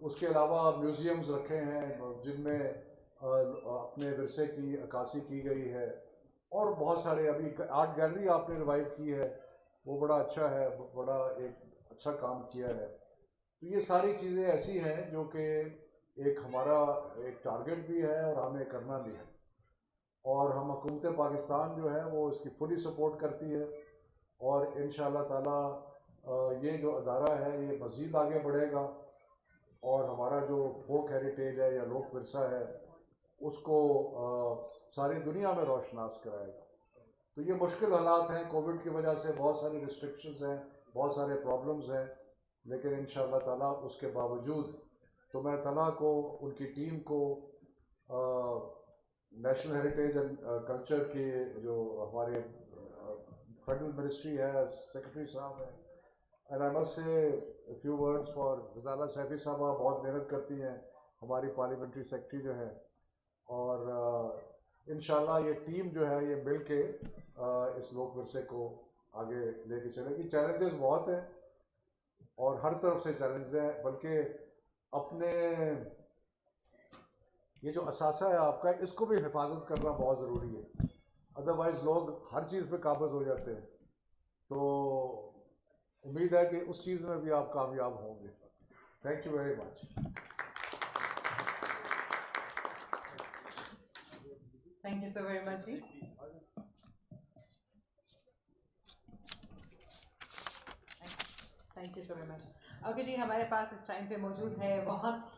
اس کے علاوہ میوزیمز رکھے ہیں جن میں اپنے ورثے کی عکاسی کی گئی ہے، اور بہت سارے ابھی آرٹ گیلری آپ نے ریوائیو کی ہے، وہ بڑا اچھا ہے، بڑا ایک اچھا کام کیا ہے. تو یہ ساری چیزیں ایسی ہیں جو کہ ایک ہمارا ایک ٹارگٹ بھی ہے اور ہمیں کرنا بھی ہے، اور ہم حکومت پاکستان جو ہے وہ اس کی فلی سپورٹ کرتی ہے، اور انشاءاللہ تعالی یہ جو ادارہ ہے یہ مزید آگے بڑھے گا، اور ہمارا جو فوک ہیریٹیج ہے یا لوک ورثہ ہے اس کو ساری دنیا میں روشناس کرائے گا. تو یہ مشکل حالات ہیں، کووڈ کی وجہ سے بہت ساری ریسٹرکشنز ہیں، بہت سارے پرابلمز ہیں، لیکن انشاءاللہ تعالیٰ اس کے باوجود تو میں طلحہ کو، ان کی ٹیم کو، نیشنل ہیریٹیج اینڈ کلچر کے جو ہمارے فیڈرل منسٹری ہے، سیکرٹری صاحب ہیں، and I must say few words for Rizala Saifi صاحبہ، بہت محنت کرتی ہیں ہماری پارلیمنٹری سیکرٹری جو ہیں، اور انشاءاللہ یہ ٹیم جو ہے یہ مل کے اس لوک ورثے کو آگے لے کے چلے گی. چیلنجز بہت ہیں اور ہر طرف سے چیلنجز ہیں، بلکہ اپنے یہ جو اثاثہ ہے آپ کا اس کو بھی حفاظت کرنا بہت ضروری ہے، ادروائز لوگ ہر چیز پہ قابض ہو جاتے ہیں. تو امید ہے کہ اس چیز میں بھی آپ کامیاب ہوں گے. Thank you very much. Thank you so very much جی. Thank you so very much. Okay جی، ہمارے پاس اس ٹائم پہ موجود ہے بہت